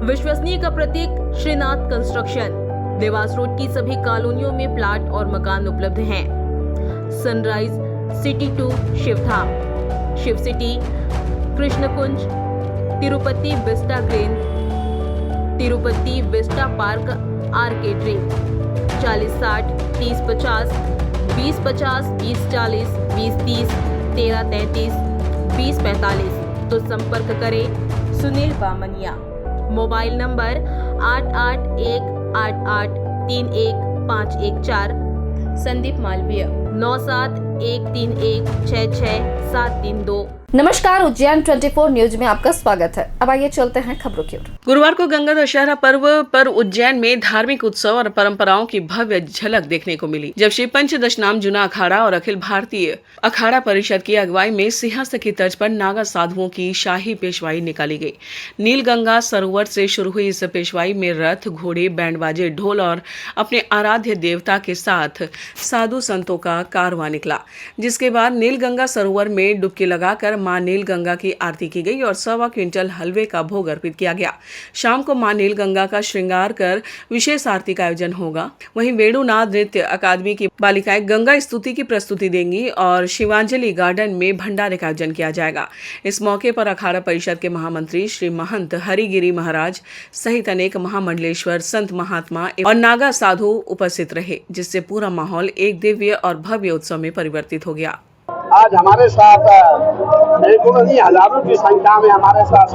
विश्वसनीय का प्रतीक श्रीनाथ कंस्ट्रक्शन। देवास रोड की सभी कॉलोनियों में प्लाट और मकान उपलब्ध हैं। Sunrise city 2 Shivdham, Shiv city, Krishnakunj, Tirupati vista green, Tirupati vista park arcade dream. 4060 3050 2050 2040 2030 1333 2045। तो संपर्क करें सुनील बामनिया। Mobile number 8818831514। संदीप मालवीय 9713166732। नमस्कार, उज्जैन 24 न्यूज में आपका स्वागत है। अब आइए चलते हैं खबरों की ओर। गुरुवार को गंगा दशहरा पर्व पर उज्जैन में धार्मिक उत्सव और परंपराओं की भव्य झलक देखने को मिली, जब श्री पंचदशनाम जूना अखाड़ा और अखिल भारतीय अखाड़ा परिषद की अगुवाई में सिंहस्थ की तर्ज पर नागा साधुओं की शाही पेशवाई निकाली गई। नील गंगा सरोवर से शुरू हुई इस पेशवाई में रथ, घोड़े, बैंड बाजे, ढोल और अपने आराध्य देवता के साथ साधु संतों का कारवां निकला, जिसके बाद नील गंगा सरोवर में डुबकी लगाकर मां नील गंगा की आरती की गई और 1.25 क्विंटल हलवे का भोग अर्पित किया गया। शाम को मां नील गंगा का श्रृंगार कर विशेष आरती का आयोजन होगा। वहीं वेणुनाथ नृत्य अकादमी की बालिकाएं गंगा स्तुति की प्रस्तुति देंगी और शिवांजलि गार्डन में भंडारे का आयोजन किया जाएगा। इस मौके पर अखाड़ा परिषद के महामंत्री श्री महंत हरिगिरी महाराज सहित अनेक महामंडलेश्वर, संत, महात्मा और नागा साधु उपस्थित रहे, जिससे पूरा माहौल एक दिव्य और भव्य उत्सव में परिवर्तित हो गया। आज हमारे साथ हजारों की संख्या में हमारे साथ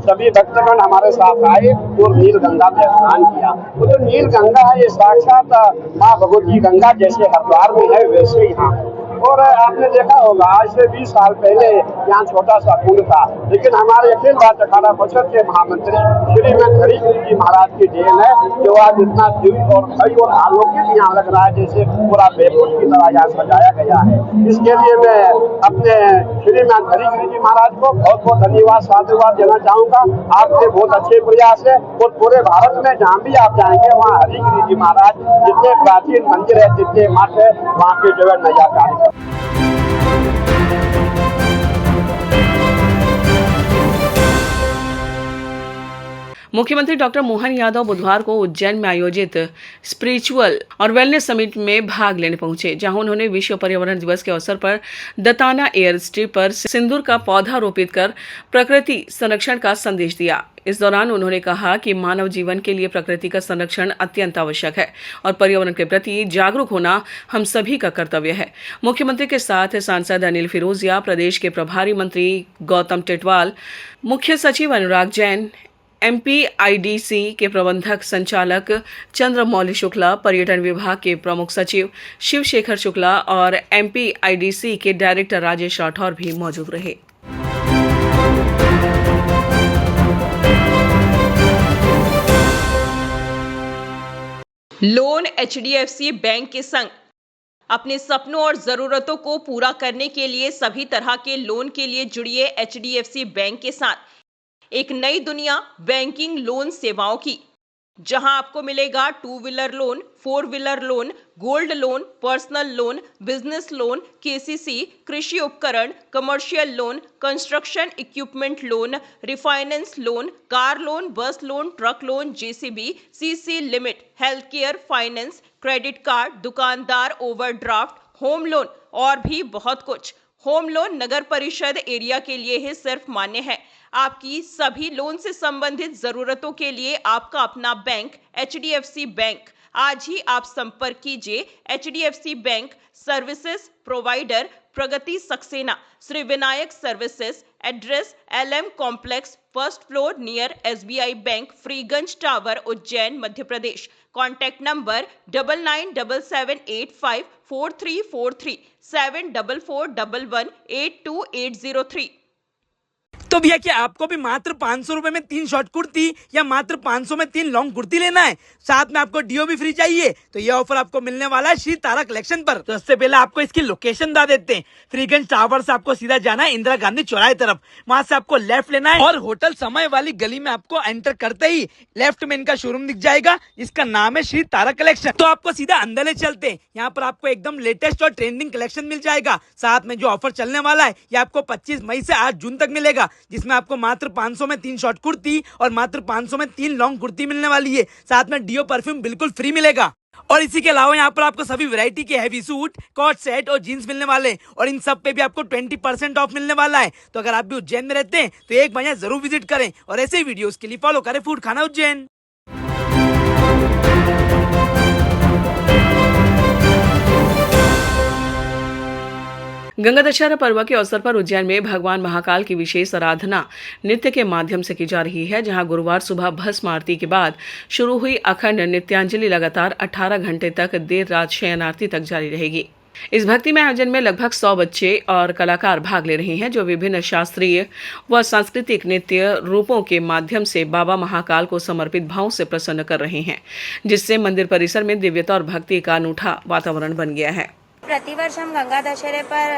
सभी भक्तगण हमारे साथ आए और नील गंगा में स्नान किया। वो जो नील गंगा है, ये साक्षात माँ भगवती गंगा जैसे हरिद्वार में है वैसे यहाँ। और आपने देखा होगा, आज से 20 साल पहले यहाँ छोटा सा कुंड था, लेकिन हमारे अखिल भारतीय अखाड़ा परिषद के महामंत्री श्रीमंत हरिगिरी जी महाराज की देन है जो आज इतना दिव्य और भव्य और आलोकित यहाँ लग रहा है, जैसे पूरा बेबूज की तरह यहाँ सजाया गया है। इसके लिए मैं अपने श्रीमंत हरिगिरी जी महाराज को बहुत बहुत धन्यवाद, साधुवाद देना चाहूँगा। आपके बहुत अच्छे प्रयास है और पूरे भारत में जहाँ भी आप जाएंगे वहाँ हरिगिरी जी महाराज जितने प्राचीन मंदिर है, जितने मठ है, वहाँ पे जो है नया कार्य। मुख्यमंत्री डॉक्टर मोहन यादव बुधवार को उज्जैन में आयोजित स्पिरिचुअल और वेलनेस समिट में भाग लेने पहुंचे, जहां उन्होंने विश्व पर्यावरण दिवस के अवसर पर दताना एयर स्ट्रिप पर सिंदूर का पौधा रोपित कर प्रकृति संरक्षण का संदेश दिया। इस दौरान उन्होंने कहा कि मानव जीवन के लिए प्रकृति का संरक्षण अत्यंत आवश्यक है और पर्यावरण के प्रति जागरूक होना हम सभी का कर्तव्य है। मुख्यमंत्री के साथ सांसद अनिल फिरोजिया, प्रदेश के प्रभारी मंत्री गौतम टेटवाल, मुख्य सचिव अनुराग जैन, MPIDC के प्रबंधक संचालक चंद्रमौली शुक्ला, पर्यटन विभाग के प्रमुख सचिव शिवशेखर शुक्ला और MPIDC के डायरेक्टर राजेश राठौर भी मौजूद रहे। लोन HDFC बैंक के संग अपने सपनों और जरूरतों को पूरा करने के लिए सभी तरह के लोन के लिए जुड़िए HDFC बैंक के साथ। एक नई दुनिया बैंकिंग लोन सेवाओं की, जहां आपको मिलेगा 2 wheeler loan, 4 wheeler loan, gold loan, personal loan, business loan, KCC, कृषि उपकरण, commercial loan, construction equipment loan, refinance loan, car loan, bus loan, truck loan, JCB, CC limit, health care, finance, credit card, दुकानदार overdraft, home loan और भी बहुत कुछ। Home loan नगर परिषद area के लिए ही सिर्फ मान्य है। आपकी सभी लोन से संबंधित जरूरतों के लिए आपका अपना बैंक HDFC बैंक। आज ही आप संपर्क कीजिए HDFC bank services provider Pragati Saxena, Shri Vinayak services, address LM complex, first floor near SBI bank, Freeganj tower, Ujjain, Madhya Pradesh. Contact number 9977854343 7441182803। तो भैया क्या आपको भी मात्र 500 रुपए में 3 शॉर्ट कुर्ती या मात्र 500 में 3 लॉन्ग कुर्ती लेना है, साथ में आपको डीओ भी फ्री चाहिए, तो ये ऑफर आपको मिलने वाला है श्री तारा कलेक्शन पर। तो इससे पहले आपको इसकी लोकेशन बता देते हैं। फ्रीगंज टावर से आपको सीधा जाना है इंदिरा गांधी चौराहे तरफ, वहां से आपको लेफ्ट लेना है और होटल समय वाली गली में आपको एंटर करते ही लेफ्ट में इनका शोरूम दिख जाएगा, जिसका नाम है श्री तारा कलेक्शन। तो आपको सीधा अंदर ले चलते हैं। यहाँ पर आपको एकदम लेटेस्ट और ट्रेंडिंग कलेक्शन मिल जाएगा। साथ में जो ऑफर चलने वाला है ये आपको 25 मई से 8 जून तक मिलेगा। जिसमें आपको मात्र 500 में 3 शॉर्ट कुर्ती और मात्र 500 में 3 लॉन्ग कुर्ती मिलने वाली है। साथ में डीओ परफ्यूम बिल्कुल फ्री मिलेगा। और इसी के अलावा यहाँ पर आपको सभी वैरायटी के हैवी सूट, कॉट सेट और जीन्स मिलने वाले हैं और इन सब पे भी आपको 20% ऑफ मिलने वाला है। तो अगर आप भी उज्जैन में रहते हैं तो एक बार यहाँ जरूर विजिट करें और ऐसे ही वीडियोस के लिए फॉलो करें फूड खाना उज्जैन। गंगा दशहरा पर्व के अवसर पर उज्जैन में भगवान महाकाल की विशेष आराधना नृत्य के माध्यम से की जा रही है, जहां गुरुवार सुबह भस्म आरती के बाद शुरू हुई अखंड नित्यांजलि लगातार 18 घंटे तक देर रात शयन आरती तक जारी रहेगी। इस भक्ति में आयोजन में लगभग 100 बच्चे और कलाकार भाग ले रहे हैं, जो विभिन्न शास्त्रीय व सांस्कृतिक नृत्य रूपों के माध्यम से बाबा महाकाल को समर्पित भाव से प्रसन्न कर रहे हैं, जिससे मंदिर परिसर में दिव्यता और भक्ति का अनूठा वातावरण बन गया है। प्रतिवर्ष हम गंगा दशहरे पर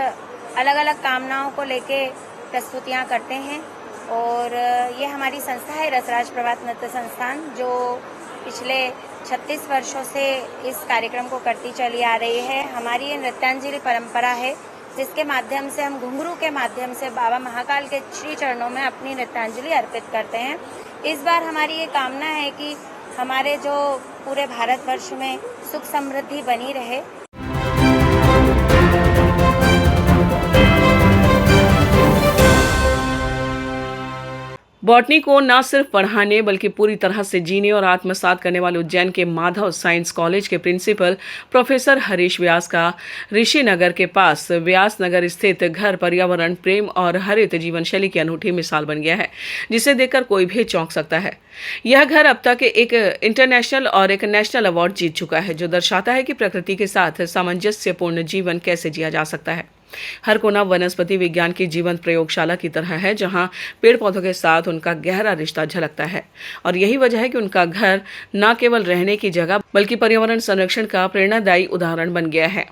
अलग अलग कामनाओं को लेके प्रस्तुतियां करते हैं और ये हमारी संस्था है रसराज प्रभात नृत्य संस्थान, जो पिछले 36 वर्षों से इस कार्यक्रम को करती चली आ रही है। हमारी ये नृत्यांजलि परंपरा है, जिसके माध्यम से हम घुंघरू के माध्यम से बाबा महाकाल के श्री चरणों में अपनी नृत्यांजलि अर्पित करते हैं। इस बार हमारी ये कामना है कि हमारे जो पूरे भारतवर्ष में सुख समृद्धि बनी रहे। बॉटनी को न सिर्फ पढ़ाने बल्कि पूरी तरह से जीने और आत्मसात करने वाले उज्जैन के माधव साइंस कॉलेज के प्रिंसिपल प्रोफेसर हरीश व्यास का ऋषि नगर के पास व्यास नगर स्थित घर पर्यावरण प्रेम और हरित जीवन शैली की अनूठी मिसाल बन गया है, जिसे देखकर कोई भी चौंक सकता है। यह घर अब तक एक इंटरनेशनल और एक नेशनल अवार्ड जीत चुका है, जो दर्शाता है कि प्रकृति के साथ सामंजस्यपूर्ण जीवन कैसे जिया जा सकता है। हर कोना वनस्पति विज्ञान की जीवंत प्रयोगशाला की तरह है, जहां पेड़ पौधों के साथ उनका गहरा रिश्ता झलकता है। और यही वजह है कि उनका घर न केवल रहने की जगह बल्कि पर्यावरण संरक्षण का प्रेरणादायी उदाहरण बन गया है।